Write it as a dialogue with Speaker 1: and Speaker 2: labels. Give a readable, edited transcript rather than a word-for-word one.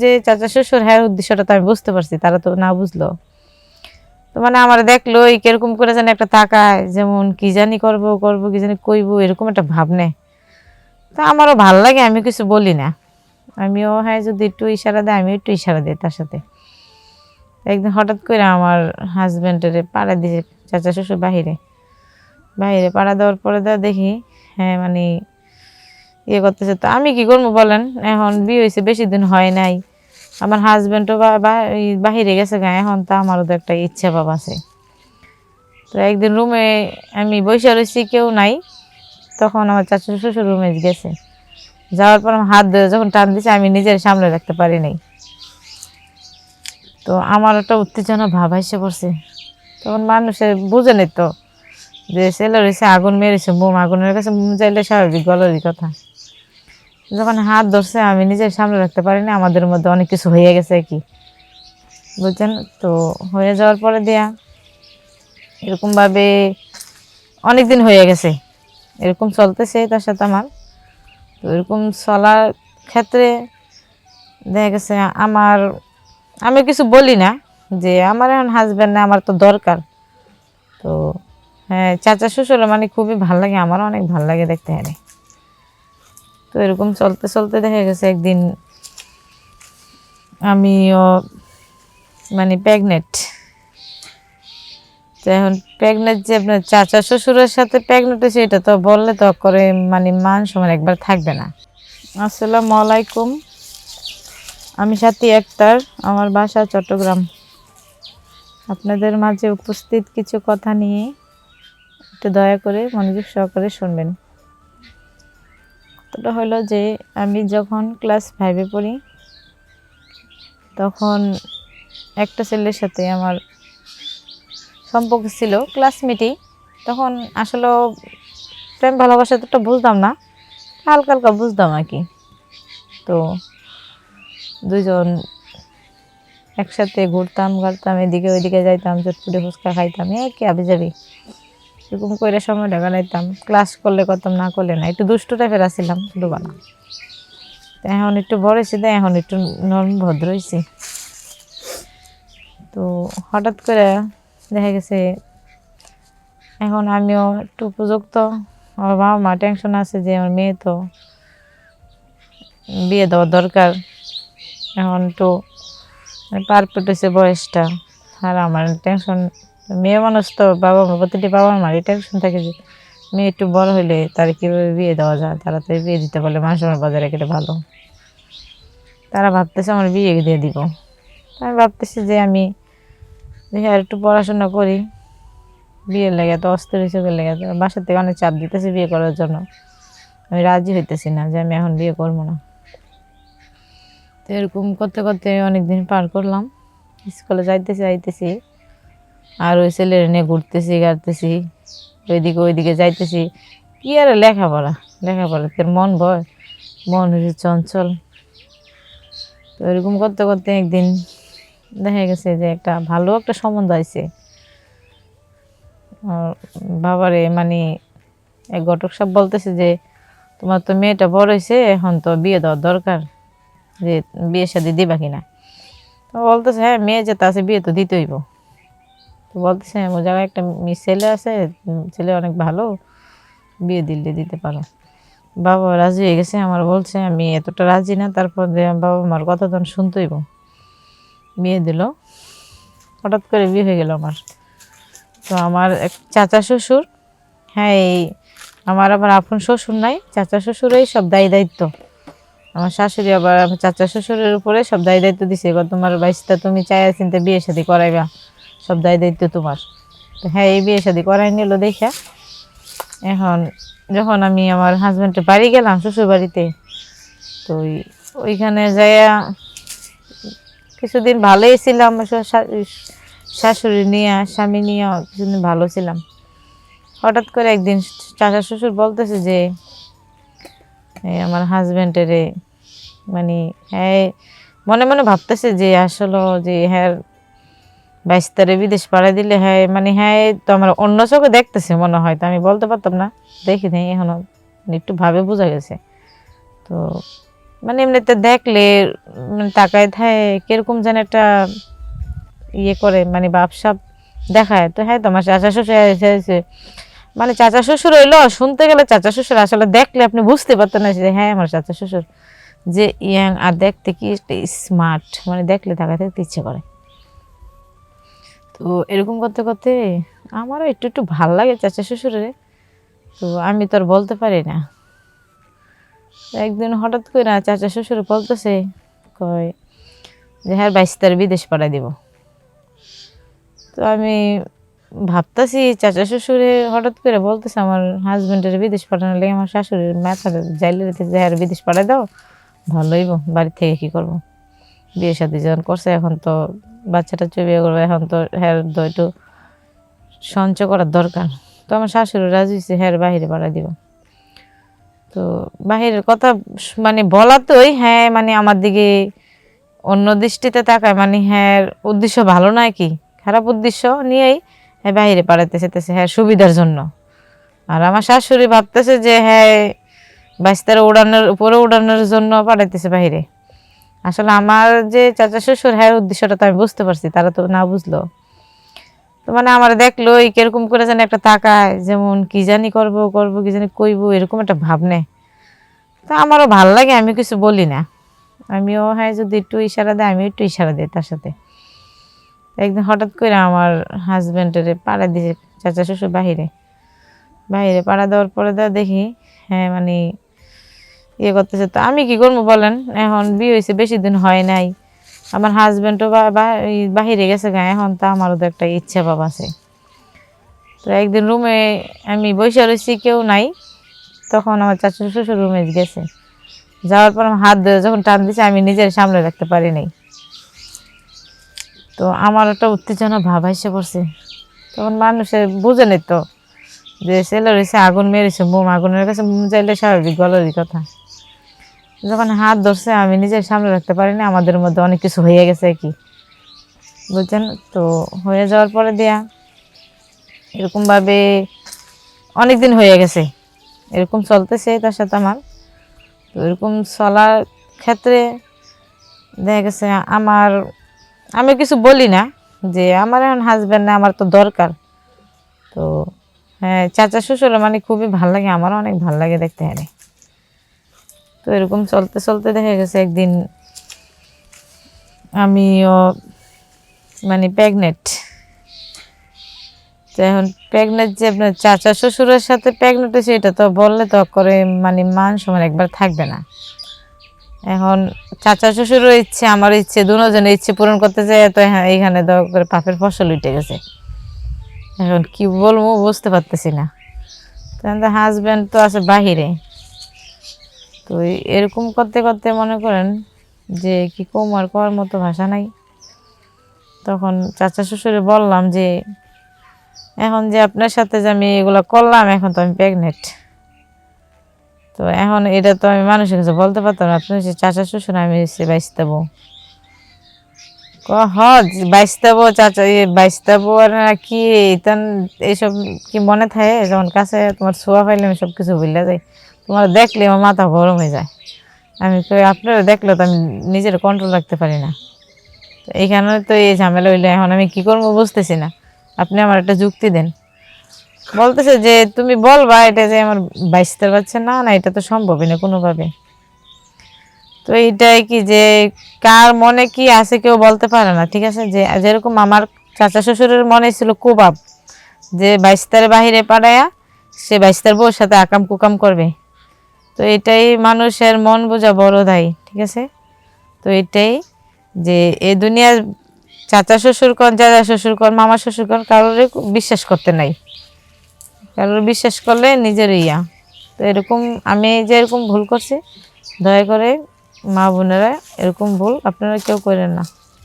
Speaker 1: যে চাচা শ্বশুর হ্যাঁ উদ্দেশ্যটা তো আমি বুঝতে পারছি, তারা তো না বুঝলো। তো মানে আমার দেখলো এই কিরকম করে জানি একটা তাকায়, যেমন কি জানি করবো করবো কি জানি কইবো, এরকম একটা ভাব নেয়। তো আমারও ভাল লাগে, আমি কিছু বলি না। আমিও হ্যাঁ যদি একটু ইশারা দেয় আমিও একটু ইশারা দিই তার সাথে। একদিন হঠাৎ করে আমার হাজব্যান্ডের পাড়া দিয়ে চাচা শ্বশুর বাহিরে বাহিরে পাড়া দেওয়ার পরে দেখি হ্যাঁ মানে ইয়ে করতেছে। তো আমি কি করবো বলেন, এখন বিয়ে হয়েছে বেশি দিন হয় নাই, আমার হাজব্যান্ডও বাহিরে গেছে গা, এখন তো আমারও তো একটা ইচ্ছা ভাব আছে। তো একদিন রুমে আমি বসে রয়েছি, কেউ নাই, তখন আমার চাচা শ্বশুর রুমে গেছে। যাওয়ার পর আমার হাত ধরে যখন টান দিছে আমি নিজের সামনে রাখতে পারি নাই। তো আমার একটা উত্তেজনা ভাব এসে পড়ছে। তখন মানুষে বুঝে নিত তো যে ছেলে রয়েছে, আগুন মেরেছে, মোম আগুনের কাছে মোম চাইলে স্বাভাবিক গলারই কথা। যখন হাত ধরছে আমি নিজের সামনে রাখতে পারি না, আমাদের মধ্যে অনেক কিছু হয়ে গেছে কি বুঝছেন। তো হয়ে যাওয়ার পরে দিয়া এরকমভাবে অনেক দিন হয়ে গেছে, এরকম চলতেছে তার সাথে আমার। তো এরকম চলার ক্ষেত্রে দেখা গেছে আমি কিছু বলি না যে আমার এখন হাজব্যান্ড না, আমার তো দরকার। তো হ্যাঁ চাচা শ্বশুর মানে খুবই ভাল লাগে, আমারও অনেক ভাল লাগে দেখতে। হ্যাঁ তো এরকম চলতে চলতে দেখা গেছে একদিন আমিও মানে প্রেগনেন্ট। তো এখন প্রেগনেন্ট যে আপনার চাচা শ্বশুরের সাথে প্রেগনেন্ট হয়েছে, এটা তো বললে তো করে মানে মান সম্মান একবার থাকবে না। আসসালামু আলাইকুম, আমি সাথী আক্তার, আমার বাসা চট্টগ্রাম। আপনাদের মাঝে উপস্থিত কিছু কথা নিয়ে একটু দয়া করে মনোযোগ সহকারে শুনবেন। কথাটা হলো যে আমি যখন ক্লাস 5-এ পড়ি তখন একটা ছেলের সাথে আমার সম্পর্ক ছিল, ক্লাসমেটই। তখন আসলে প্রেম ভালোবাসা তো বুঝতাম না, হালকা হালকা বুঝতাম আর কি। তো দুইজন একসাথে ঘুরতাম ঘারতাম, এদিকে ওইদিকে যাইতাম, চটপুটে ফুচকা খাইতাম, কি আবি যাবি এরকম করে সময় কাটাইতাম। ক্লাস করলে করতাম, না করলে না, একটু দুষ্ট টাইপের আসছিলাম, ডুবা না। এখন একটু বড় হয়েছি, এখন একটু নরম ভদ্র হয়েছি। তো হঠাৎ করে দেখা গেছে এখন আমিও একটু উপযুক্ত, আমার বাবা মা টেনশন আছে যে আমার মেয়ে তো বিয়ে দেওয়ার দরকার, এখন একটু পারফেক্ট হয়েছে বয়সটা। আর আমার টেনশন, মেয়ে মানুষ তো বাবা মা, প্রতিটি বাবা মারই টেনশন থাকে যে মেয়ে একটু বড় হলে তার কীভাবে বিয়ে দেওয়া যায়, তাড়াতাড়ি বিয়ে দিতে পারলে মানুষ আমার বাজারে কেটে ভালো। তারা ভাবতেছে আমার বিয়ে দিয়ে দিব। আমি ভাবতেছি যে আমি দেখি আর একটু পড়াশোনা করি, বিয়ের লেগে তো অস্থির হিসেবে লেগে বাসার থেকে অনেক চাপ দিতেছে বিয়ে করার জন্য। আমি রাজি হইতেছি না যে আমি এখন বিয়ে করবো না। তো এরকম করতে করতে অনেকদিন পার করলাম, স্কুলে যাইতেছি আর ওই ছেলের নিয়ে ঘুরতেছি গাড়তেছি, ওইদিকে যাইতেছি। কি আর লেখাপড়াতে মন ভয়, মন হয়েছে চঞ্চল। তো এরকম করতে করতে একদিন দেখা গেছে যে একটা ভালো একটা সম্বন্ধ আছে বাবারে, মানে এক ঘটক সাহেব বলতেছে যে তোমার তো মেয়েটা বড় হয়েছে, এখন তো বিয়ে দেওয়ার দরকার, যে বিয়ে শাদী দিবা কিনা। তো বলতেছে হ্যাঁ মেয়ে যেটা আছে বিয়ে তো দিতে হইব। তো বলতেছে আমার জায়গায় একটা ছেলে আছে, ছেলে অনেক ভালো, বিয়ে দিতে পারো। বাবা রাজি হয়ে গেছে, আমার বলছে আমি এতটা রাজি না, তারপর বাবা মার কথা তখন শুনতে হইব। বিয়ে দিল, হঠাৎ করে বিয়ে হয়ে গেল আমার। তো আমার এক চাচা শ্বশুর, হ্যাঁ এই আমার আবার আপন শ্বশুর নাই, চাচা শ্বশুরই সব দায়িত্ব। আমার শাশুড়ি আবার আমার চাচা শ্বশুরের উপরে সব দায়িত্ব দিছে, তোমার বাইশটা তুমি চাইয়া চিন্তা বিয়ে শাদী করাইবা, সব দায়িত্ব তোমার। তো হ্যাঁ এই বিয়ে শাদী করাই নিল দেখা। এখন যখন আমি আমার হাজব্যান্ডের বাড়ি গেলাম শ্বশুর বাড়িতে, তো ওইখানে যাইয়া কিছুদিন ভালোই ছিলাম, শাশুড়ি নিয়ে স্বামী নিয়ে কিছুদিন ভালো ছিলাম। হঠাৎ করে একদিন চাচা শ্বশুর বলতেছে যে আমার হাজব্যান্ডের মানে হ্যাঁ মনে মনে ভাবতেছে যে আসলে যে হ্যাঁ 22 তারে বিদেশ পাড়ায় দিলে হ্যাঁ মানে হ্যাঁ তো আমার অন্য চোখে দেখতেছে মনে হয়। তো আমি বলতে পারতাম না, দেখি নেই এখনো, একটু ভাবে বোঝা গেছে। তো মানে এমনিতে দেখলে তাকায় থাকে কিরকম যেন একটা ইয়ে করে, মানে ভাবসাব দেখায়। তো হ্যাঁ, তোমার চাচা শ্বশুর এসেছে, মানে চাচা শ্বশুর হইলো, শুনতে গেলে চাচা শ্বশুর, আসলে দেখলে আপনি বুঝতে পারতেন না যে হ্যাঁ আমার চাচা শ্বশুর, যে ইয়াং আর দেখতে কি স্মার্ট, মানে দেখলে তাকায় থাকতে ইচ্ছে করে। তো এরকম করতে করতে আমারও একটু একটু ভাল লাগে চাচা শ্বশুরে। তো আমি তো আর বলতে পারি না। একদিন হঠাৎ করে না চাচা শ্বশুর বলতেছে, কয় যে হ্যাঁ 22 তারিখ বিদেশ পাঠাই দিব। তো আমি ভাবতেছি চাচা শ্বশুরে হঠাৎ করে বলতেছে আমার হাজবেন্ডের বিদেশ পাঠানোর লেগে, আমার শাশুড়ির মাথা যাইলে যে হ্যাঁ বিদেশ পাঠাই দাও, ভালো হইব, বাড়ি থেকে কি করব, বিয়ে শাদী যখন করছে এখন তো বাচ্চাটা বিয়ে করবো, এখন তো হ্যাঁ একটু সঞ্চয় করার দরকার। তো আমার শাশুড়ি রাজি হয়েছে হ্যাঁ বাহিরে পাঠাই দিব। তো বাহিরের কথা মানে বলাতেই হ্যাঁ মানে আমার দিকে অন্য দৃষ্টিতে তাকায়, মানে হ্যাঁ উদ্দেশ্য ভালো নয়, কি খারাপ উদ্দেশ্য নিয়েই হ্যাঁ বাহিরে পাঠাতে চেতেছে হ্যাঁ সুবিধার জন্য। আর আমার শাশুড়ি ভাবতেছে যে হ্যাঁ বাস্তার উড়ানোর উপরে উড়ানোর জন্য পাঠাইতেছে বাহিরে। আসলে আমার যে চাচা শ্বশুর হ্যাঁ উদ্দেশ্যটা তো আমি বুঝতে পারছি, তারা তো না বুঝলো। তো মানে আমার দেখলো এই কিরকম করে যেন একটা তাকায়, যেমন কি জানি করবো করবো কি জানি কইবো, এরকম একটা ভাব নেয়। তো আমারও ভাল লাগে, আমি কিছু বলি না, আমিও হ্যাঁ যদি একটু ইশারা দেয় আমি একটু ইশারা দিই তার সাথে। একদিন হঠাৎ করে আমার হাজব্যান্ডের পাড়া দিয়ে চাচা শ্বশুর বাহিরে বাহিরে পাড়া দেওয়ার পরে দেখি হ্যাঁ মানে ইয়ে করতেছে। তো আমি কি করবো বলেন, এখন বিয়ে হয়েছে বেশি দিন হয় নাই, আমার হাজব্যান্ডও বাহিরে গেছে গা, এখন তো আমারও তো একটা ইচ্ছা ভাব আছে। তো একদিন রুমে আমি বসে রয়েছি, কেউ নাই, তখন আমার চাচা শ্বশুর রুমে গেছে, যাওয়ার পর আমার হাত ধরে যখন টান দিছে আমি নিজের সামনে রাখতে পারি নাই। তো আমার একটা উত্তেজনা ভাব এসে পড়ছে। তখন মানুষের বুঝে নেই তো যে ছেলে রয়েছে আগুন মেরেছে, মোম আগুনের কাছে মোম চাইলে স্বাভাবিক গলারই কথা। যখন হাত ধরছে আমি নিজের সামনে রাখতে পারি না, আমাদের মধ্যে অনেক কিছু হয়ে গেছে কি বুঝছেন। তো হয়ে যাওয়ার পরে দিয়া এরকমভাবে অনেক দিন হয়ে গেছে, এরকম চলতেছে তার সাথে আমার। তো এরকম চলার ক্ষেত্রে দেখা গেছে আমি কিছু বলি না, যে আমার এখন হাজব্যান্ড না, আমার তো দরকার। তো হ্যাঁ চাচা শ্বশুর মানে খুবই ভাল লাগে, আমারও অনেক ভাল লাগে দেখতে। হ্যাঁ তো এরকম চলতে চলতে দেখা গেছে একদিন আমিও মানে প্রেগনেন্ট। তো এখন প্রেগনেন্ট যে আপনার চাচা শ্বশুরের সাথে প্রেগনেন্ট হয়েছে, এটা তো বললে তো করে মানে মান সম্মান একবার থাকবে না। এখন চাচা শ্বশুরও ইচ্ছে আমারও ইচ্ছে, দুজনের ইচ্ছে পূরণ করতে যায়, তো হ্যাঁ এইখানে তো করে পাপের ফসল উঠে গেছে। এখন কি বলবো বুঝতে পারতেছি না। তখন তো হাজব্যান্ড তো আছে বাহিরে। তো এরকম করতে করতে মনে করেন যে কি কম আর করার মতো ভাষা নাই। তখন চাচা শ্বশুরে বললাম যে এখন যে আপনার সাথে যে আমি এগুলো করলাম, এখন তো আমি প্রেগনেন্ট। তো এখন এটা তো আমি মানুষের কাছে বলতে পারতাম না, আপনার চাচা শ্বশুর আমি বাইসতাবো বাইসতাবো চাচা বাইসতাবো আর কি এইসব কি মনে থাকে, যেমন কাছে তোমার ছোঁয়া পাইলে আমি সব কিছু ভুলে যাই, তোমার দেখলে আমার মাথা গরম হয়ে যায়। আমি কই আপনারা দেখলে তো আমি নিজের কন্ট্রোল রাখতে পারি না। তো এইখানে তো এই ঝামেলা হইলে এখন আমি কি করবো বুঝতেছি না, আপনি আমার একটা যুক্তি দেন। বলতেছে যে তুমি বলবা এটা যে আমার বাইশতে পারছে না, না এটা তো সম্ভবই না কোনোভাবে। তো এইটাই কি যে কার মনে কি আছে কেউ বলতে পারে না, ঠিক আছে। যে যেরকম আমার চাচা শ্বশুরের মনে ছিল কুবাব, যে বাইশতার বাহিরে পাঠায়া সে বাইশতার বউর সাথে আকাম কুকাম করবে। তো এটাই মানুষের মন বোঝা বড় দায়, ঠিক আছে। তো এটাই যে এই দুনিয়ার চাচা শ্বশুর কর, চাচা শ্বশুর কর, মামা শ্বশুর কর, কারোর বিশ্বাস করতে নাই, কারোর বিশ্বাস করলে নিজের ইয়া। তো এরকম আমি যে এরকম ভুল করছি, দয়া করে মা বোনেরা এরকম ভুল আপনারা কেউ করেন না।